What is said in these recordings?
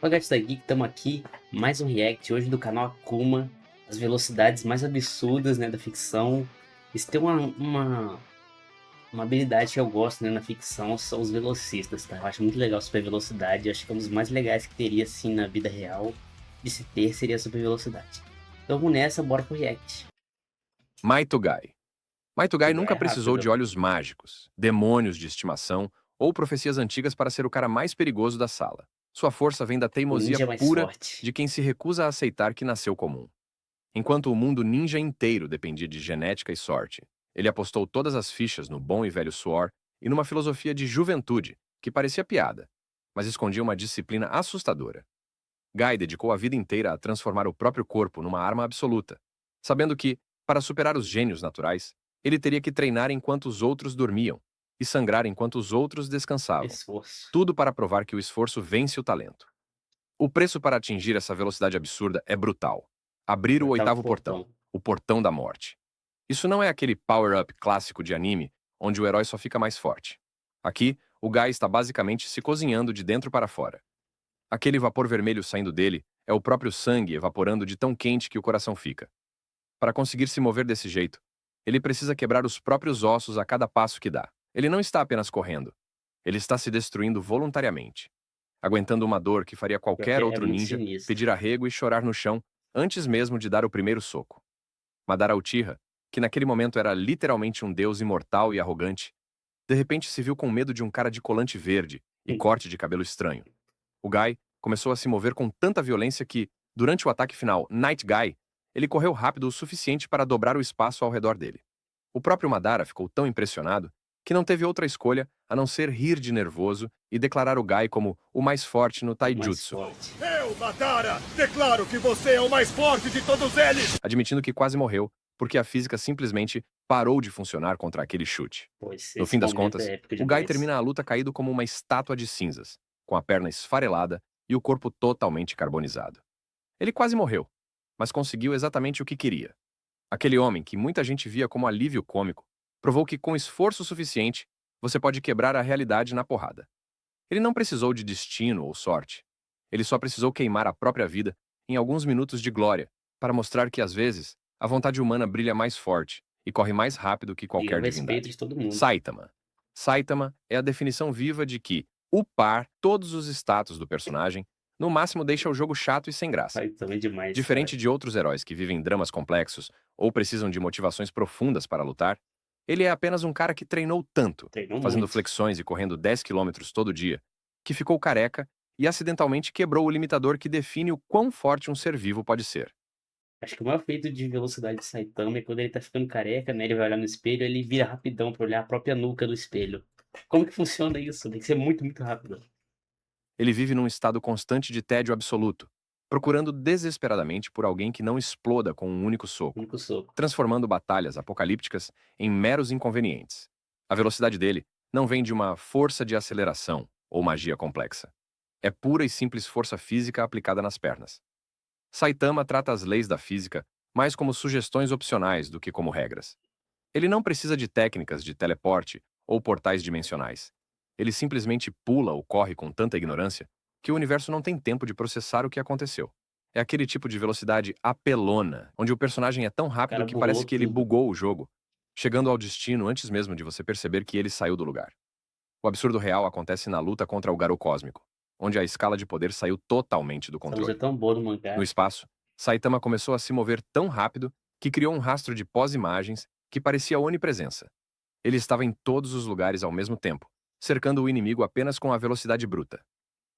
Fala Gats Geek, estamos aqui, mais um react hoje do canal Akuma, as velocidades mais absurdas, né, da ficção. Isso tem uma habilidade que eu gosto, né, na ficção, são os velocistas, tá? Eu acho muito legal a super velocidade, acho que é um dos mais legais que teria, assim, na vida real, de se ter, seria a super velocidade. Então vamos nessa, bora pro react. Maitugai. Maitugai Tudo é nunca precisou de rápido. olhos mágicos, demônios de estimação ou profecias antigas para ser o cara mais perigoso da sala. Sua força vem da O teimosia ninja mais pura forte. de quem se recusa a aceitar que nasceu comum. Enquanto o mundo ninja inteiro dependia de genética e sorte, ele apostou todas as fichas no bom e velho suor e numa filosofia de juventude que parecia piada, mas escondia uma disciplina assustadora. Guy dedicou a vida inteira a transformar o próprio corpo numa arma absoluta, sabendo que, para superar os gênios naturais, ele teria que treinar enquanto os outros dormiam e sangrar enquanto os outros descansavam. Esforço. Tudo para provar que o esforço vence o talento. O preço para atingir essa velocidade absurda é brutal. Abrir o Oitavo oitavo portão, portão. o portão da morte. Isso não é aquele power-up clássico de anime, onde o herói só fica mais forte. Aqui, o Guy está basicamente se cozinhando de dentro para fora. Aquele vapor vermelho saindo dele é o próprio sangue evaporando de tão quente que o coração fica. Para conseguir se mover desse jeito, ele precisa quebrar os próprios ossos a cada passo que dá. Ele não está apenas correndo. Ele está se destruindo voluntariamente, aguentando uma dor que faria Pior que qualquer é outro muito ninja sinistro. pedir arrego e chorar no chão antes mesmo de dar o primeiro soco. Madara Uchiha, que naquele momento era literalmente um deus imortal e arrogante, de repente se viu com medo de um cara de colante verde e corte de cabelo estranho. O Guy começou a se mover com tanta violência que, durante o ataque final Night Guy, ele correu rápido o suficiente para dobrar o espaço ao redor dele. O próprio Madara ficou tão impressionado que não teve outra escolha a não ser rir de nervoso e declarar o Guy como o mais forte no O mais Taijutsu, forte. Eu, Madara, declaro que você é o mais forte de todos eles! admitindo que quase morreu porque a física simplesmente parou de funcionar contra aquele chute. Pô, No esse fim das momento contas, é épico o Guy demais. termina a luta caído como uma estátua de cinzas, com a perna esfarelada e o corpo totalmente carbonizado. Ele quase morreu, mas conseguiu exatamente o que queria. Aquele homem, que muita gente via como alívio cômico, provou que com esforço suficiente, você pode quebrar a realidade na porrada. Ele não precisou de destino ou sorte. Ele só precisou queimar a própria vida em alguns minutos de glória para mostrar que, às vezes, a vontade humana brilha mais forte e corre mais rápido que E o qualquer respeito divindade. de todo mundo. Saitama. Saitama é a definição viva de que upar todos os status do personagem no máximo deixa o jogo chato e sem graça. Ai, também demais, cara. Diferente de outros heróis que vivem dramas complexos ou precisam de motivações profundas para lutar, ele é apenas um cara que treinou tanto, Treinou fazendo muito. flexões e correndo 10 quilômetros todo dia, que ficou careca e acidentalmente quebrou o limitador que define o quão forte um ser vivo pode ser. Acho que o maior feito de velocidade de Saitama é quando ele tá ficando careca, né, ele vai olhar no espelho, ele vira rapidão pra olhar a própria nuca do espelho. Como que funciona isso? Tem que ser muito, muito rápido. Ele vive num estado constante de tédio absoluto, procurando desesperadamente por alguém que não exploda com um único soco, Único soco. transformando batalhas apocalípticas em meros inconvenientes. A velocidade dele não vem de uma força de aceleração ou magia complexa. É pura e simples força física aplicada nas pernas. Saitama trata as leis da física mais como sugestões opcionais do que como regras. Ele não precisa de técnicas de teleporte ou portais dimensionais. Ele simplesmente pula ou corre com tanta ignorância que o universo não tem tempo de processar o que aconteceu. É aquele tipo de velocidade apelona, onde o personagem é tão O rápido cara que parece burlou que ele tudo. bugou o jogo, chegando ao destino antes mesmo de você perceber que ele saiu do lugar. O absurdo real acontece na luta contra o Garou Cósmico, onde a escala de poder saiu totalmente do Essa luta é controle. tão boa no No mangá. espaço, Saitama começou a se mover tão rápido que criou um rastro de pós-imagens que parecia onipresença. Ele estava em todos os lugares ao mesmo tempo, cercando o inimigo apenas com a velocidade bruta.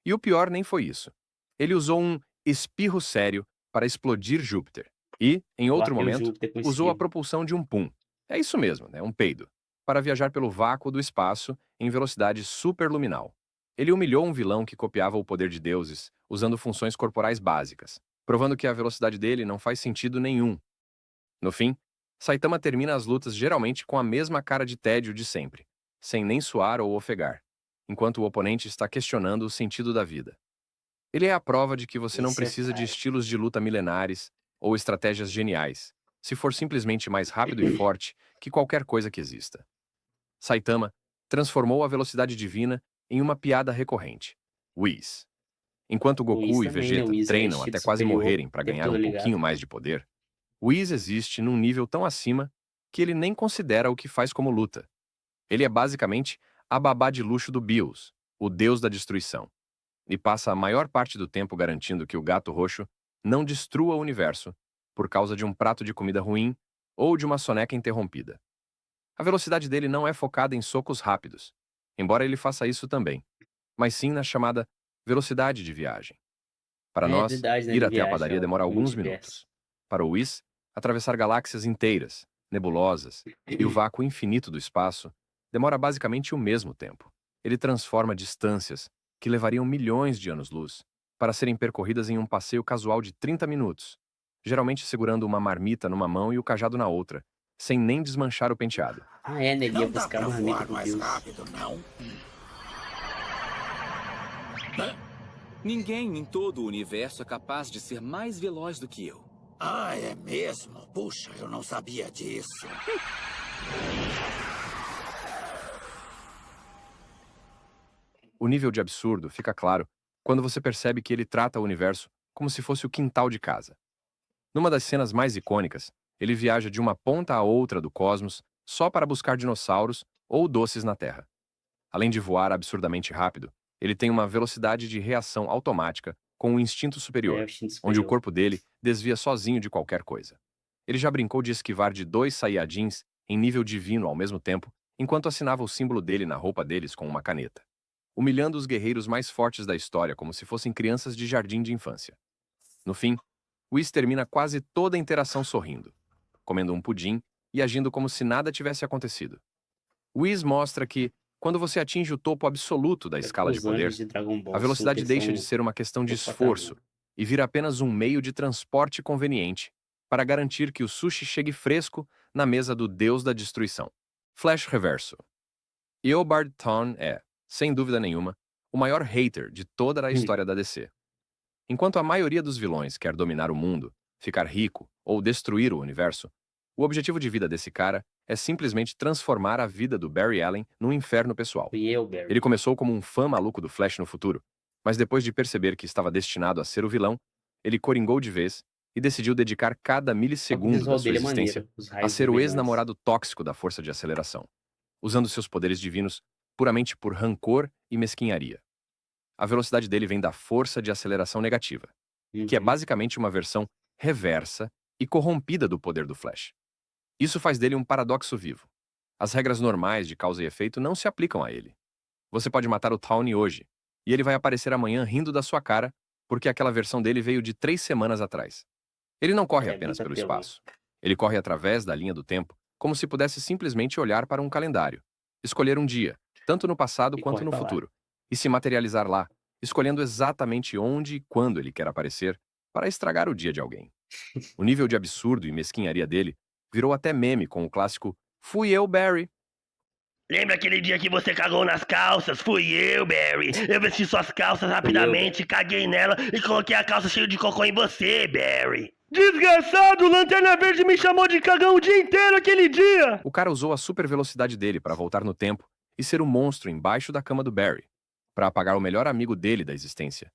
E o pior nem foi isso. Ele usou um espirro sério para explodir Júpiter. E, em outro Varreu momento, Júpiter com usou a espirro. propulsão de um pum. É isso mesmo, né? Um peido. Para viajar pelo vácuo do espaço em velocidade superluminal. Ele humilhou um vilão que copiava o poder de deuses, usando funções corporais básicas, provando que a velocidade dele não faz sentido nenhum. No fim, Saitama termina as lutas geralmente com a mesma cara de tédio de sempre, sem nem suar ou ofegar, enquanto o oponente está questionando o sentido da vida. Ele é a prova de que você não Esse é o precisa de cara. estilos de luta milenares ou estratégias geniais, se for simplesmente mais rápido e forte que qualquer coisa que exista. Saitama transformou a velocidade divina em uma piada recorrente. Whis. Enquanto O Whis Goku e também, né? O Vegeta Whis é treinam estilo até quase superior, morrerem o para tempo ganhar todo um ligado. pouquinho mais de poder, Whis existe num nível tão acima que ele nem considera o que faz como luta. Ele é basicamente a babá de luxo do Bills, o deus da destruição, e passa a maior parte do tempo garantindo que o gato roxo não destrua o universo por causa de um prato de comida ruim ou de uma soneca interrompida. A velocidade dele não é focada em socos rápidos, embora ele faça isso também, mas sim na chamada velocidade de viagem. Para É nós, verdade, né? ir De até a viagem padaria ao demora alguns multiverso. minutos. Para o Whis, atravessar galáxias inteiras, nebulosas e o vácuo infinito do espaço demora basicamente o mesmo tempo. Ele transforma distâncias que levariam milhões de anos-luz para serem percorridas em um passeio casual de 30 minutos, geralmente segurando uma marmita numa mão e o cajado na outra, sem nem desmanchar o penteado. Ah, é, né? Ele ia Não dá buscar pra marmita voar pro mais Bills. rápido, não? Ninguém em todo o universo é capaz de ser mais veloz do que eu. Ah, é mesmo? Puxa, eu não sabia disso. O nível de absurdo fica claro quando você percebe que ele trata o universo como se fosse o quintal de casa. Numa das cenas mais icônicas, ele viaja de uma ponta a outra do cosmos só para buscar dinossauros ou doces na Terra. Além de voar absurdamente rápido, ele tem uma velocidade de reação automática com um instinto É, o superior, instinto onde o superior. corpo dele desvia sozinho de qualquer coisa. Ele já brincou de esquivar de 2 Saiyajins em nível divino ao mesmo tempo, enquanto assinava o símbolo dele na roupa deles com uma caneta, humilhando os guerreiros mais fortes da história como se fossem crianças de jardim de infância. No fim, Whis termina quase toda a interação sorrindo, comendo um pudim e agindo como se nada tivesse acontecido. Whis mostra que, quando você atinge o topo absoluto da É escala porque de os anjos poder, de Dragon a Ball velocidade Super deixa de são ser uma questão de outro patamar. esforço e vira apenas um meio de transporte conveniente para garantir que o sushi chegue fresco na mesa do deus da destruição. Flash Reverso. Eobard Thawne é, sem dúvida nenhuma, o maior hater de toda a história da DC. Enquanto a maioria dos vilões quer dominar o mundo, ficar rico ou destruir o universo, o objetivo de vida desse cara é simplesmente transformar a vida do Barry Allen num inferno pessoal. Fui eu, Barry. Ele começou como um fã maluco do Flash no futuro, mas depois de perceber que estava destinado a ser o vilão, ele coringou de vez e decidiu dedicar cada Só que o milissegundo da visual sua dele é existência maneiro. Os a raios ser o vermelhões. ex-namorado tóxico da força de aceleração, usando seus poderes divinos puramente por rancor e mesquinharia. A velocidade dele vem da força de aceleração negativa, que é Uhum. basicamente uma versão reversa e corrompida do poder do Flash. Isso faz dele um paradoxo vivo. As regras normais de causa e efeito não se aplicam a ele. Você pode matar o Tawny hoje, e ele vai aparecer amanhã rindo da sua cara, porque aquela versão dele veio de 3 semanas atrás. Ele não corre É, apenas muito pelo apelão. espaço. Ele corre através da linha do tempo, como se pudesse simplesmente olhar para um calendário, escolher um dia, tanto no passado E quanto corre no pra lá. futuro, e se materializar lá, escolhendo exatamente onde e quando ele quer aparecer para estragar o dia de alguém. O nível de absurdo e mesquinharia dele virou até meme com o clássico "Fui eu, Barry". Lembra aquele dia que você cagou nas calças? Fui eu, Barry. Eu vesti suas calças rapidamente, caguei nela e coloquei a calça cheia de cocô em você, Barry. Desgraçado, Lanterna Verde me chamou de cagão o dia inteiro aquele dia. O cara usou a super velocidade dele para voltar no tempo e ser o monstro embaixo da cama do Barry, para apagar o melhor amigo dele da existência.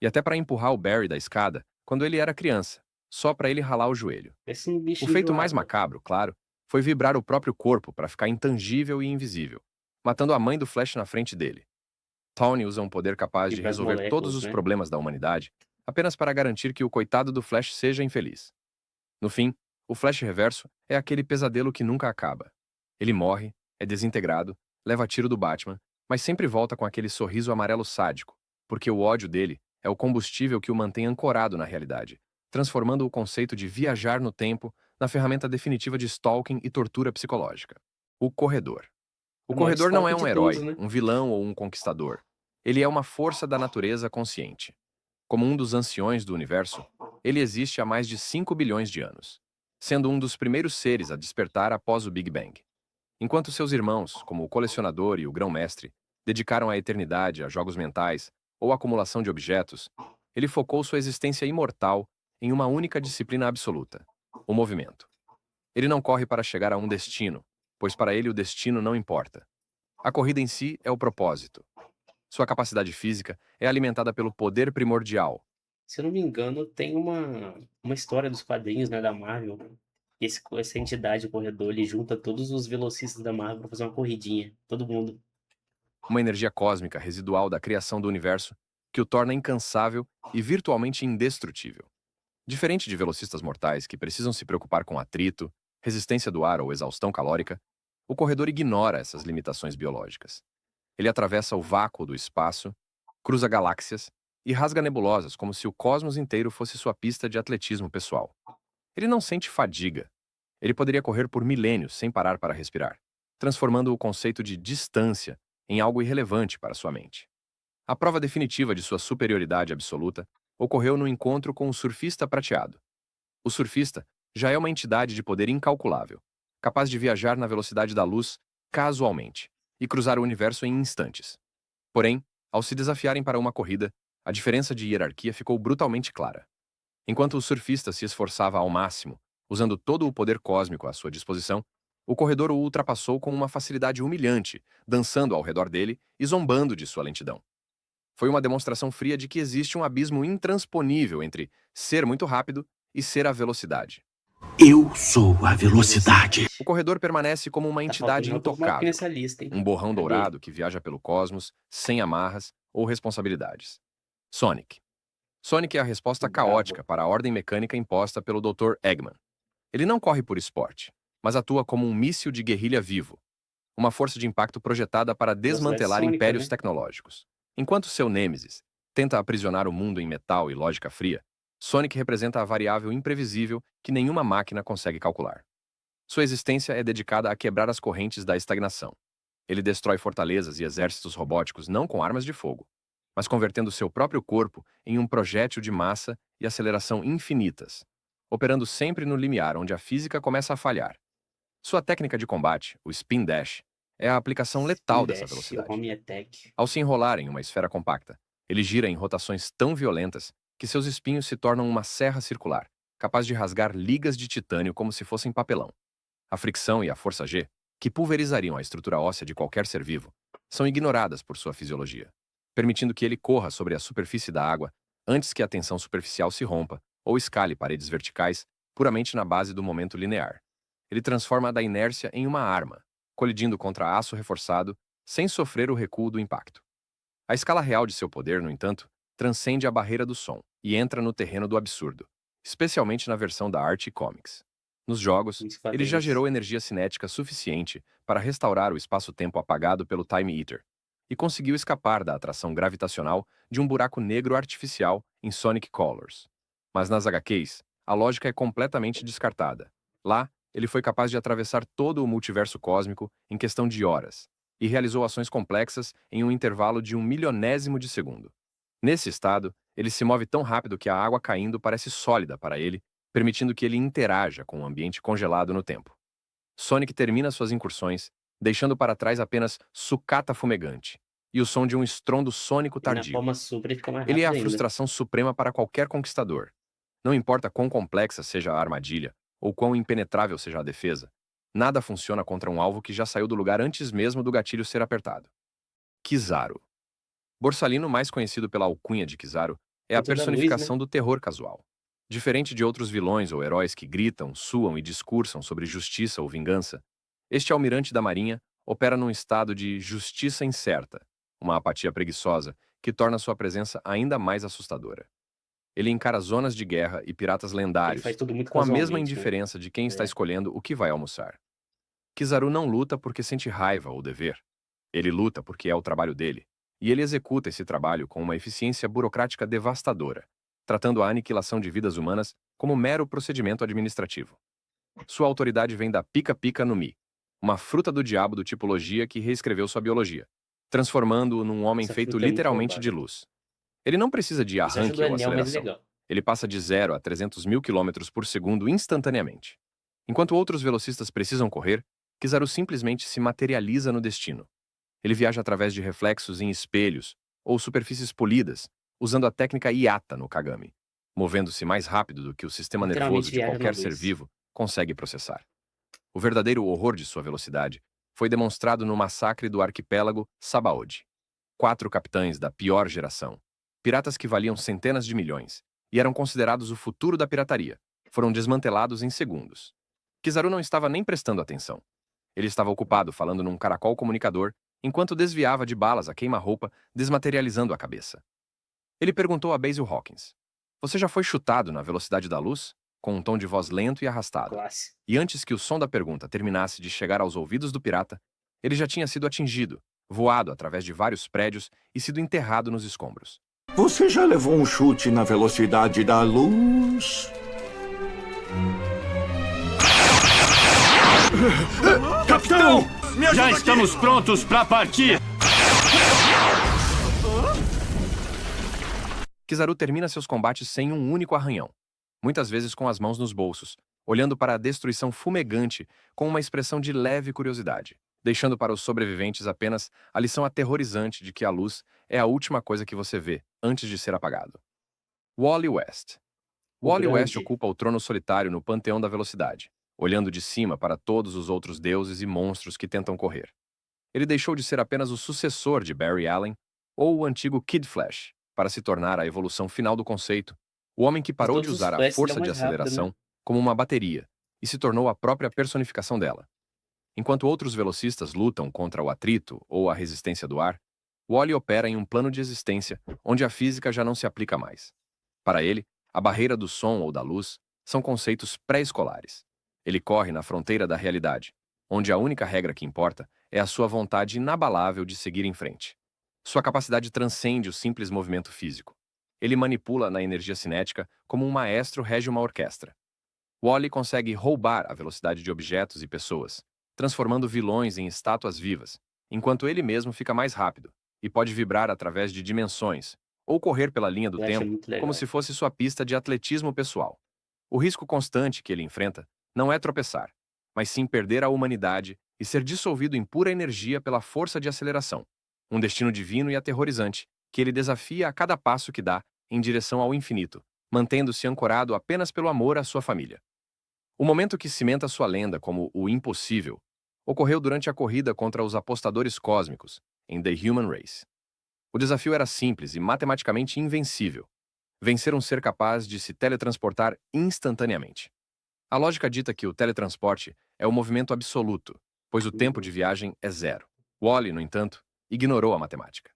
E até para empurrar o Barry da escada quando ele era criança, só para ele ralar o joelho. Esse um bicho O feito mais enjoado. macabro, claro, foi vibrar o próprio corpo para ficar intangível e invisível, matando a mãe do Flash na frente dele. Tawny usa um poder capaz de Vibrar as resolver todos moléculas, os né? problemas da humanidade apenas para garantir que o coitado do Flash seja infeliz. No fim, o Flash Reverso é aquele pesadelo que nunca acaba. Ele morre, é desintegrado, leva tiro do Batman, mas sempre volta com aquele sorriso amarelo sádico, porque o ódio dele é o combustível que o mantém ancorado na realidade, transformando o conceito de viajar no tempo na ferramenta definitiva de stalking e tortura psicológica. O Corredor. O O maior Corredor não é stalker um de herói, todos, né? um vilão ou um conquistador. Ele é uma força da natureza consciente. Como um dos anciões do universo, ele existe há mais de 5 bilhões de anos, sendo um dos primeiros seres a despertar após o Big Bang. Enquanto seus irmãos, como o Colecionador e o Grão-Mestre, dedicaram a eternidade a jogos mentais ou acumulação de objetos, ele focou sua existência imortal em uma única disciplina absoluta: o movimento. Ele não corre para chegar a um destino, pois para ele o destino não importa. A corrida em si é o propósito. Sua capacidade física é alimentada pelo poder primordial. Se eu não me engano, tem uma história dos quadrinhos, né, da Marvel. Essa entidade, o corredor, ele junta todos os velocistas da Marvel pra fazer uma corridinha. Todo mundo. Uma energia cósmica residual da criação do universo que o torna incansável e virtualmente indestrutível. Diferente de velocistas mortais que precisam se preocupar com atrito, resistência do ar ou exaustão calórica, o corredor ignora essas limitações biológicas. Ele atravessa o vácuo do espaço, cruza galáxias e rasga nebulosas como se o cosmos inteiro fosse sua pista de atletismo pessoal. Ele não sente fadiga. Ele poderia correr por milênios sem parar para respirar, transformando o conceito de distância em algo irrelevante para sua mente. A prova definitiva de sua superioridade absoluta ocorreu no encontro com o surfista prateado. O surfista já é uma entidade de poder incalculável, capaz de viajar na velocidade da luz casualmente e cruzar o universo em instantes. Porém, ao se desafiarem para uma corrida, a diferença de hierarquia ficou brutalmente clara. Enquanto o surfista se esforçava ao máximo, usando todo o poder cósmico à sua disposição, o corredor o ultrapassou com uma facilidade humilhante, dançando ao redor dele e zombando de sua lentidão. Foi uma demonstração fria de que existe um abismo intransponível entre ser muito rápido e ser a velocidade. Eu sou a velocidade. O corredor permanece como uma Tá entidade faltando outro mapa intocável, nessa lista, hein? um borrão Cadê? dourado que viaja pelo cosmos, sem amarras ou responsabilidades. Sonic. Sonic é a resposta Bravo. caótica para a ordem mecânica imposta pelo Dr. Eggman. Ele não corre por esporte, mas atua como um míssil de guerrilha vivo, uma força de impacto projetada para desmantelar sônica, impérios né? tecnológicos. Enquanto seu nêmesis tenta aprisionar o mundo em metal e lógica fria, Sonic representa a variável imprevisível que nenhuma máquina consegue calcular. Sua existência é dedicada a quebrar as correntes da estagnação. Ele destrói fortalezas e exércitos robóticos não com armas de fogo, mas convertendo seu próprio corpo em um projétil de massa e aceleração infinitas, operando sempre no limiar onde a física começa a falhar. Sua técnica de combate, o Spin Dash, é a aplicação letal dessa Dash, velocidade. Home Attack. Ao se enrolar em uma esfera compacta, ele gira em rotações tão violentas que seus espinhos se tornam uma serra circular, capaz de rasgar ligas de titânio como se fossem papelão. A fricção e a força G, que pulverizariam a estrutura óssea de qualquer ser vivo, são ignoradas por sua fisiologia, permitindo que ele corra sobre a superfície da água antes que a tensão superficial se rompa ou escale paredes verticais puramente na base do momento linear. Ele transforma a da inércia em uma arma, colidindo contra aço reforçado sem sofrer o recuo do impacto. A escala real de seu poder, no entanto, transcende a barreira do som e entra no terreno do absurdo, especialmente na versão da Archie Comics. Nos jogos, Nos ele já quadrinhos. gerou energia cinética suficiente para restaurar o espaço-tempo apagado pelo Time Eater e conseguiu escapar da atração gravitacional de um buraco negro artificial em Sonic Colors. Mas nas HQs, a lógica é completamente descartada. Lá, ele foi capaz de atravessar todo o multiverso cósmico em questão de horas e realizou ações complexas em um intervalo de 1 milionésimo de segundo. Nesse estado, ele se move tão rápido que a água caindo parece sólida para ele, permitindo que ele interaja com o ambiente congelado no tempo. Sonic termina suas incursões, deixando para trás apenas sucata fumegante e o som de um estrondo sônico E na tardio. forma super ele fica mais Ele é a rápido ainda. frustração suprema para qualquer conquistador. Não importa quão complexa seja a armadilha ou quão impenetrável seja a defesa, nada funciona contra um alvo que já saiu do lugar antes mesmo do gatilho ser apertado. Kizaru. Borsalino, mais conhecido pela alcunha de Kizaru, é a Fruto da luz, personificação do terror casual. Diferente de outros vilões ou heróis que gritam, suam e discursam sobre justiça ou vingança, este almirante da marinha opera num estado de justiça incerta, uma apatia preguiçosa que torna sua presença ainda mais assustadora. Ele encara zonas de guerra e piratas Ele lendários faz tudo muito com a mesma casualmente, né? indiferença de quem está É. escolhendo o que vai almoçar. Kizaru não luta porque sente raiva ou dever. Ele luta porque é o trabalho dele, e ele executa esse trabalho com uma eficiência burocrática devastadora, tratando a aniquilação de vidas humanas como mero procedimento administrativo. Sua autoridade vem da Pica-Pica no Mi, uma fruta do diabo do tipo Logia que reescreveu sua biologia, transformando-o num homem Essa feito fruta é muito literalmente de roubada. luz. Ele não precisa de Isso ajuda arranque o ou Enel mais aceleração. legal. Ele passa de 0 a 300 mil quilômetros por segundo instantaneamente. Enquanto outros velocistas precisam correr, Kizaru simplesmente se materializa no destino. Ele viaja através de reflexos em espelhos ou superfícies polidas, usando a técnica Iata no Kagami, movendo-se mais rápido do que o sistema nervoso Literalmente de viaja na qualquer ser luz. vivo consegue processar. O verdadeiro horror de sua velocidade foi demonstrado no massacre do arquipélago Sabaody. 4 capitães da pior geração, piratas que valiam centenas de milhões e eram considerados o futuro da pirataria, foram desmantelados em segundos. Kizaru não estava nem prestando atenção. Ele estava ocupado falando num caracol comunicador enquanto desviava de balas a queima-roupa, desmaterializando a cabeça. Ele perguntou a Basil Hawkins: "Você já foi chutado na velocidade da luz?" com um tom de voz lento e arrastado. Classe. E antes que o som da pergunta terminasse de chegar aos ouvidos do pirata, ele já tinha sido atingido, voado através de vários prédios e sido enterrado nos escombros. Você já levou um chute na velocidade da luz? Capitão! Me ajuda Já aqui! estamos prontos para partir! Kizaru termina seus combates sem um único arranhão, muitas vezes com as mãos nos bolsos, olhando para a destruição fumegante com uma expressão de leve curiosidade, deixando para os sobreviventes apenas a lição aterrorizante de que a luz é a última coisa que você vê antes de ser apagado. Wally West. Wally West ocupa o trono solitário no panteão da velocidade, olhando de cima para todos os outros deuses e monstros que tentam correr. Ele deixou de ser apenas o sucessor de Barry Allen ou o antigo Kid Flash, para se tornar a evolução final do conceito, o homem que parou de Todos os usar a Flash força são de mais rápido, aceleração né? como uma bateria e se tornou a própria personificação dela. Enquanto outros velocistas lutam contra o atrito ou a resistência do ar, Wally opera em um plano de existência onde a física já não se aplica mais. Para ele, a barreira do som ou da luz são conceitos pré-escolares. Ele corre na fronteira da realidade, onde a única regra que importa é a sua vontade inabalável de seguir em frente. Sua capacidade transcende o simples movimento físico. Ele manipula na energia cinética como um maestro rege uma orquestra. Wally consegue roubar a velocidade de objetos e pessoas, transformando vilões em estátuas vivas, enquanto ele mesmo fica mais rápido e pode vibrar através de dimensões ou correr pela linha do Eu acho tempo muito legal. como se fosse sua pista de atletismo pessoal. O risco constante que ele enfrenta não é tropeçar, mas sim perder a humanidade e ser dissolvido em pura energia pela força de aceleração, um destino divino e aterrorizante que ele desafia a cada passo que dá em direção ao infinito, mantendo-se ancorado apenas pelo amor à sua família. O momento que cimenta sua lenda como o impossível ocorreu durante a corrida contra os apostadores cósmicos, em The Human Race. O desafio era simples e matematicamente invencível: vencer um ser capaz de se teletransportar instantaneamente. A lógica dita que o teletransporte é o movimento absoluto, pois o tempo de viagem é zero. Wally, no entanto, ignorou a matemática.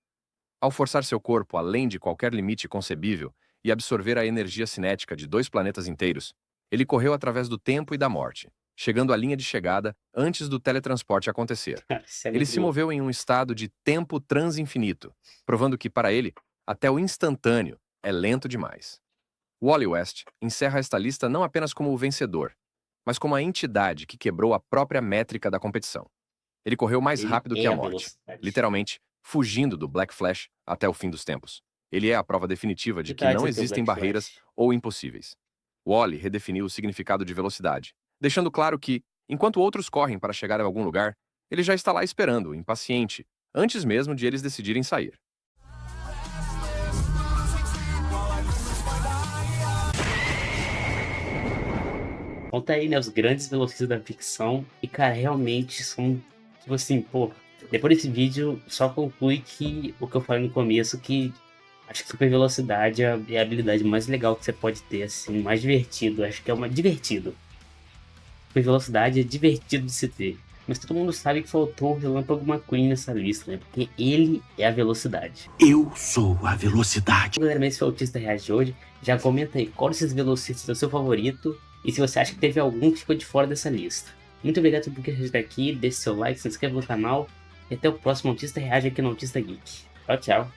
Ao forçar seu corpo além de qualquer limite concebível e absorver a energia cinética de 2 planetas inteiros, ele correu através do tempo e da morte, chegando à linha de chegada antes do teletransporte acontecer. Isso é Ele muito se bom. moveu em um estado de tempo transinfinito, provando que, para ele, até o instantâneo é lento demais. Wally West encerra esta lista não apenas como o vencedor, mas como a entidade que quebrou a própria métrica da competição. Ele correu mais Ele rápido é que a a morte, velocidade. literalmente fugindo do Black Flash até o fim dos tempos. Ele é a prova definitiva de que Verdade, não você tem o existem Black barreiras Flash. ou impossíveis. Wally redefiniu o significado de velocidade, deixando claro que, enquanto outros correm para chegar a algum lugar, ele já está lá esperando, impaciente, antes mesmo de eles decidirem sair. Então tá aí, né, os grandes velocistas da ficção. E, cara, realmente são, tipo assim, pô, depois desse vídeo, só conclui que o que eu falei no começo, que acho que super velocidade é a habilidade mais legal que você pode ter, assim, mais divertido. Acho que é uma divertido. Super velocidade é divertido de se ter. Mas todo mundo sabe que faltou o Relâmpago McQueen nessa lista, né? Porque ele é a velocidade. Eu sou a velocidade. Galera, esse foi o Autista Reage de hoje. Já comenta aí qual desses velocistas é o seu favorito e se você acha que teve algum que ficou de fora dessa lista. Muito obrigado por assistir até aqui, deixe seu like, se inscreva no canal e até o próximo Autista Reage aqui no Autista Geek. Tchau, tchau.